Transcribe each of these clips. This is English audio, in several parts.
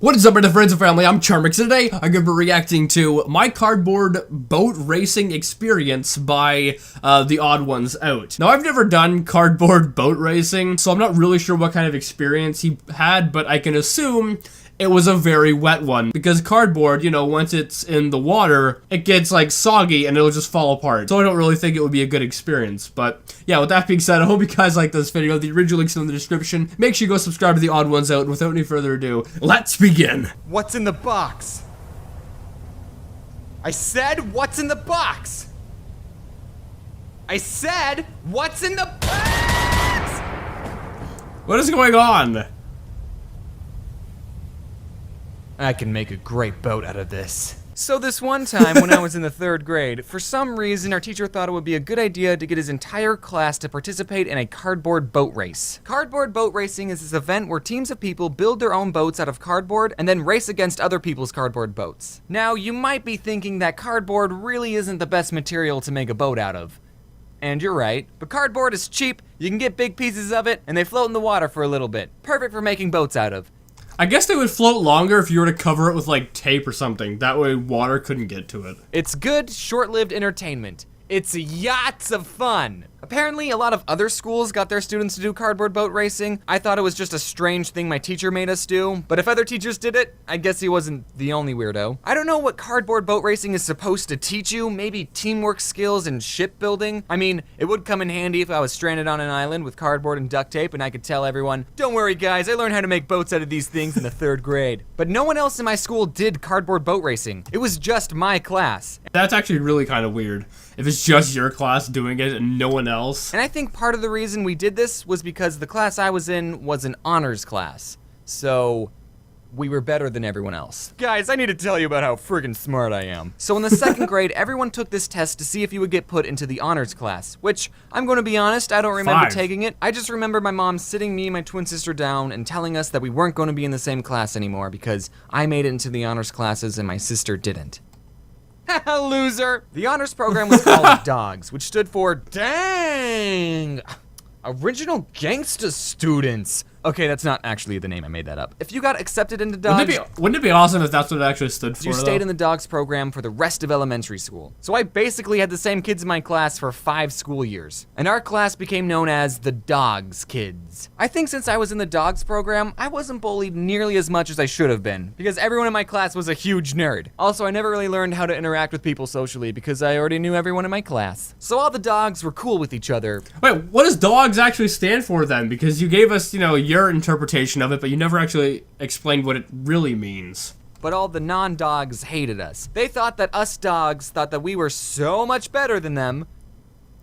What is up, my friends and family? I'm Charmx, and today I'm going to be reacting to my cardboard boat racing experience by the Odd Ones Out. Now, I've never done cardboard boat racing, so I'm not really sure what kind of experience he had, but I can assume it was a very wet one, because cardboard, you know, once it's in the water, it gets like soggy and it'll just fall apart. So I don't really think it would be a good experience. But yeah, with that being said, I hope you guys like this video. The original link's in the description. Make sure you go subscribe to the Odd Ones Out. And without any further ado, let's begin. What's in the box? I said, what's in the box? I said, what's in the box? What is going on? I can make a great boat out of this. So this one time when I was in the 3rd grade, for some reason our teacher thought it would be a good idea to get his entire class to participate in a cardboard boat race. Cardboard boat racing is this event where teams of people build their own boats out of cardboard and then race against other people's cardboard boats. Now, you might be thinking that cardboard really isn't the best material to make a boat out of. And you're right, but cardboard is cheap, you can get big pieces of it, and they float in the water for a little bit. Perfect for making boats out of. I guess they would float longer if you were to cover it with like tape or something. That way water couldn't get to it. It's good, short-lived entertainment. It's yachts of fun. Apparently, a lot of other schools got their students to do cardboard boat racing. I thought it was just a strange thing my teacher made us do, but if other teachers did it, I guess he wasn't the only weirdo. I don't know what cardboard boat racing is supposed to teach you, maybe teamwork skills and shipbuilding. I mean, it would come in handy if I was stranded on an island with cardboard and duct tape and I could tell everyone, don't worry guys, I learned how to make boats out of these things in the 3rd grade. But no one else in my school did cardboard boat racing. It was just my class. That's actually really kind of weird. If it's just your class doing it and no one else. And I think part of the reason we did this was because the class I was in was an honors class. So we were better than everyone else. Guys, I need to tell you about how friggin' smart I am. So in the 2nd grade, everyone took this test to see if you would get put into the honors class, which, I'm gonna be honest, I don't remember taking it. I just remember my mom sitting me and my twin sister down and telling us that we weren't gonna be in the same class anymore because I made it into the honors classes and my sister didn't. Haha, loser! The honors program was called DOGS, which stood for Dang! Original Gangsta Students. Okay, that's not actually the name, I made that up. If you got accepted into DOGS... Wouldn't it be awesome if that's what it actually stood for, you stayed in the DOGS program for the rest of elementary school. So I basically had the same kids in my class for 5 school years. And our class became known as the DOGS kids. I think since I was in the DOGS program, I wasn't bullied nearly as much as I should have been, because everyone in my class was a huge nerd. Also, I never really learned how to interact with people socially because I already knew everyone in my class. So all the dogs were cool with each other. Wait, what does DOGS actually stand for then? Because you gave us, you know, your interpretation of it, but you never actually explained what it really means. But all the non-dogs hated us. They thought that us dogs thought that we were so much better than them,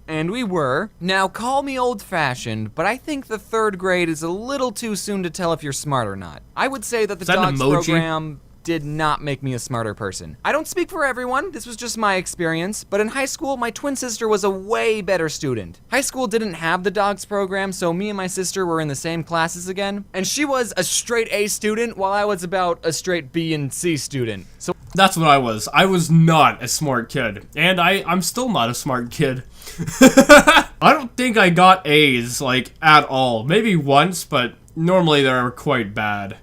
and we were. Now, call me old-fashioned, but I think the 3rd grade is a little too soon to tell if you're smart or not. I would say that the DOGS program did not make me a smarter person. I don't speak for everyone, this was just my experience, but in high school, my twin sister was a way better student. High school didn't have the DOGS program, so me and my sister were in the same classes again, and she was a straight A student while I was about a straight B and C student. So that's what I was. I was not a smart kid, and I'm still not a smart kid. I don't think I got A's, like, at all. Maybe once, but normally they're quite bad.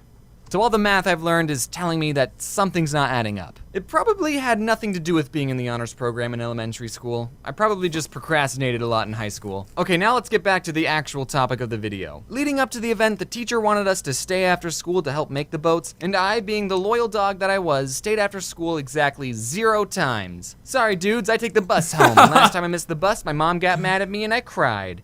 So all the math I've learned is telling me that something's not adding up. It probably had nothing to do with being in the honors program in elementary school. I probably just procrastinated a lot in high school. Okay, now let's get back to the actual topic of the video. Leading up to the event, the teacher wanted us to stay after school to help make the boats, and I, being the loyal dog that I was, stayed after school exactly 0 times. Sorry dudes, I take the bus home. And last time I missed the bus, my mom got mad at me and I cried.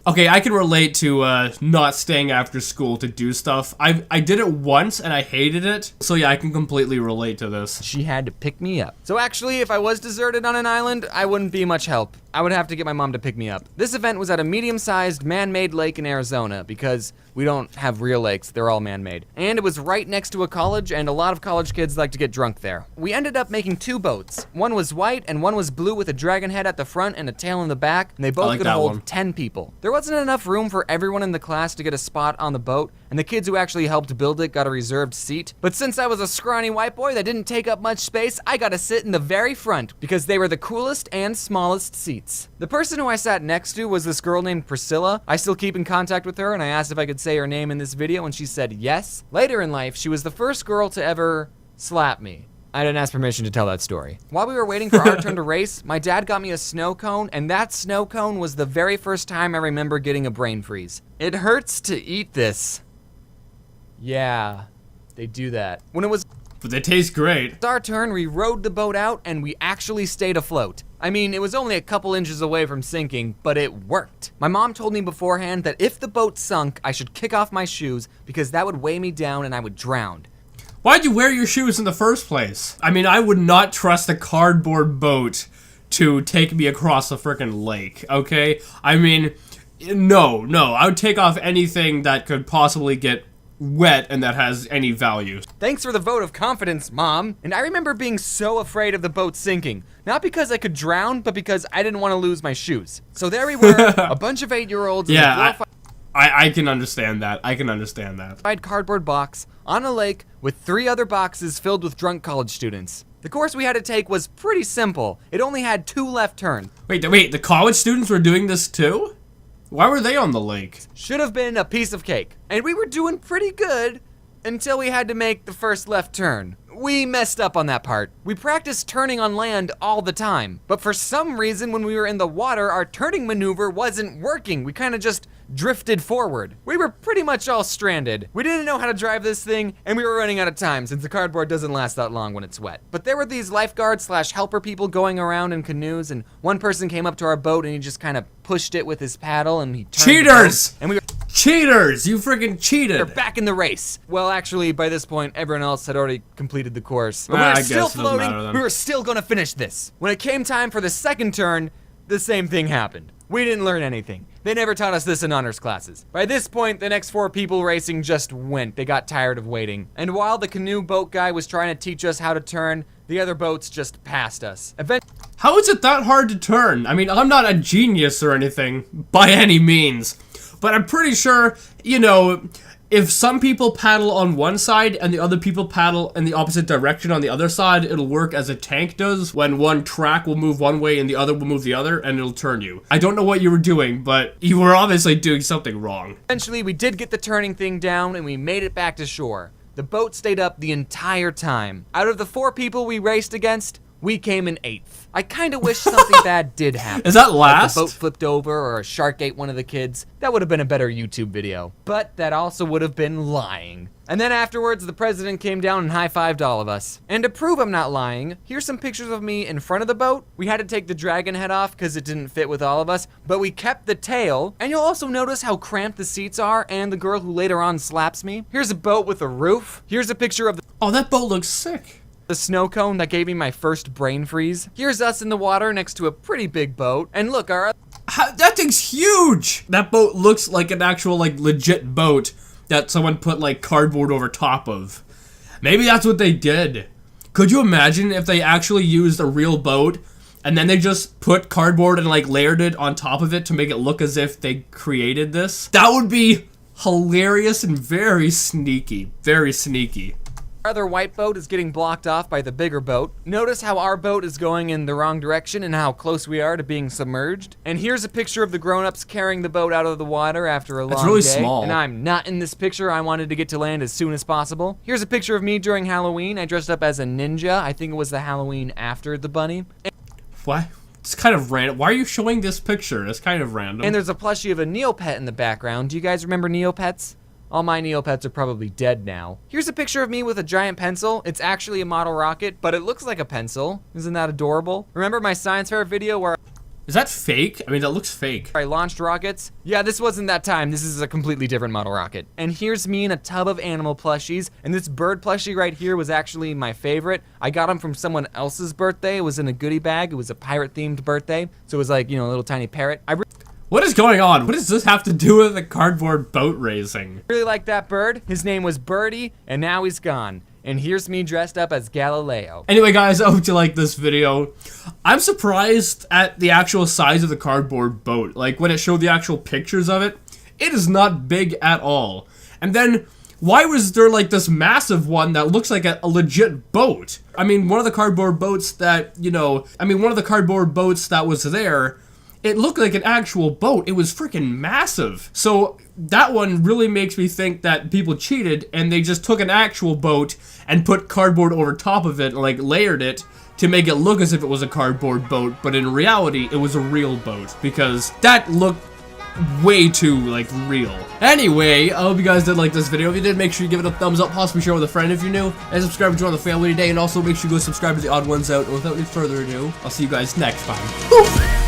Okay, I can relate to not staying after school to do stuff. I did it once and I hated it, so yeah, I can completely relate to this. She had to pick me up. So actually, if I was deserted on an island, I wouldn't be much help. I would have to get my mom to pick me up. This event was at a medium-sized man-made lake in Arizona because we don't have real lakes, they're all man-made. And it was right next to a college, and a lot of college kids like to get drunk there. We ended up making 2 boats. One was white and one was blue with a dragon head at the front and a tail in the back, and they both could hold 10 people. There wasn't enough room for everyone in the class to get a spot on the boat, and the kids who actually helped build it got a reserved seat. But since I was a scrawny white boy that didn't take up much space, I got to sit in the very front because they were the coolest and smallest seats. seats. The person who I sat next to was this girl named Priscilla. I still keep in contact with her, and I asked if I could say her name in this video, and she said yes. Later in life, she was the first girl to ever slap me. I didn't ask permission to tell that story. While we were waiting for our turn to race, my dad got me a snow cone, and that snow cone was the very first time I remember getting a brain freeze. It hurts to eat this. Yeah, they do that. When it was But they taste great. our turn, we rowed the boat out, and we actually stayed afloat. I mean, it was only a couple inches away from sinking, but it worked. My mom told me beforehand that if the boat sunk, I should kick off my shoes because that would weigh me down and I would drown. Why'd you wear your shoes in the first place? I mean, I would not trust a cardboard boat to take me across the frickin' lake, okay? I mean, no. I would take off anything that could possibly get wet and that has any value. Thanks for the vote of confidence, Mom. And I remember being so afraid of the boat sinking. Not because I could drown, but because I didn't want to lose my shoes. So there we were, a bunch of 8-year-olds in a Yeah, glorified I can understand that. I can understand that. cardboard box on a lake with 3 other boxes filled with drunk college students. The course we had to take was pretty simple. It only had 2 left turns. Wait, the college students were doing this too? Why were they on the lake? Should have been a piece of cake. And we were doing pretty good until we had to make the first left turn. We messed up on that part. We practiced turning on land all the time, but for some reason when we were in the water, our turning maneuver wasn't working. We kind of just drifted forward. We were pretty much all stranded. We didn't know how to drive this thing, and we were running out of time since the cardboard doesn't last that long when it's wet. But there were these lifeguard/helper people going around in canoes, and one person came up to our boat and he just kind of pushed it with his paddle and he turned Cheaters! the boat, and we were Cheaters! You freaking cheated! back in the race. Well, actually, by this point, everyone else had already completed the course. But we I were guess still it doesn't floating. matter then. We were still gonna finish this. When it came time for the second turn, the same thing happened. We didn't learn anything. They never taught us this in honors classes. By this point, the next 4 people racing just went. They got tired of waiting. And while the canoe boat guy was trying to teach us how to turn, the other boats just passed us. How is it that hard to turn? I mean, I'm not a genius or anything, by any means. But I'm pretty sure, you know, if some people paddle on one side and the other people paddle in the opposite direction on the other side, it'll work as a tank does when one track will move one way and the other will move the other and it'll turn you. I don't know what you were doing, but you were obviously doing something wrong. Eventually, we did get the turning thing down and we made it back to shore. The boat stayed up the entire time. Out of the 4 people we raced against, we came in 8th. I kinda wish something bad did happen. Is that last? Like the boat flipped over or a shark ate one of the kids. That would have been a better YouTube video. But that also would have been lying. And then afterwards, the president came down and high-fived all of us. And to prove I'm not lying, here's some pictures of me in front of the boat. We had to take the dragon head off because it didn't fit with all of us, but we kept the tail. And you'll also notice how cramped the seats are and the girl who later on slaps me. Here's a boat with a roof. Here's a picture of Oh, that boat looks sick. the snow cone that gave me my first brain freeze. Here's us in the water next to a pretty big boat. And look, That thing's huge! That boat looks like an actual, like, legit boat that someone put, like, cardboard over top of. Maybe that's what they did. Could you imagine if they actually used a real boat and then they just put cardboard and, like, layered it on top of it to make it look as if they created this? That would be hilarious and very sneaky. Very sneaky. other white boat is getting blocked off by the bigger boat. Notice how our boat is going in the wrong direction and how close we are to being submerged. And here's a picture of the grown-ups carrying the boat out of the water after a long day. It's really small. And I'm not in this picture. I wanted to get to land as soon as possible. Here's a picture of me during Halloween. I dressed up as a ninja. I think it was the Halloween after the bunny. What? It's kind of random. Why are you showing this picture? It's kind of random. And there's a plushie of a Neopet in the background. Do you guys remember Neopets? All my Neopets are probably dead now. Here's a picture of me with a giant pencil. It's actually a model rocket, but it looks like a pencil. Isn't that adorable? Remember my science fair video where Is that fake? I mean, that looks fake. I launched rockets? Yeah, this wasn't that time. This is a completely different model rocket. And here's me in a tub of animal plushies. And this bird plushie right here was actually my favorite. I got him from someone else's birthday. It was in a goodie bag. It was a pirate-themed birthday. So it was like, you know, a little tiny parrot. What is going on? What does this have to do with the cardboard boat racing? Really like that bird. His name was Birdie, and now he's gone. And here's me dressed up as Galileo. Anyway, guys, I hope you like this video. I'm surprised at the actual size of the cardboard boat. Like, when it showed the actual pictures of it, it is not big at all. And then, why was there, like, this massive one that looks like a legit boat? I mean, one of the cardboard boats that, you know, one of the cardboard boats that was there it looked like an actual boat. It was freaking massive. So that one really makes me think that people cheated and they just took an actual boat and put cardboard over top of it and like layered it to make it look as if it was a cardboard boat, but in reality it was a real boat because that looked way too like real. Anyway, I hope you guys did like this video. If you did, make sure you give it a thumbs up, possibly share with a friend if you're new, and subscribe to join the family today, and also make sure you go subscribe to the Odd Ones Out. And without any further ado, I'll see you guys next time.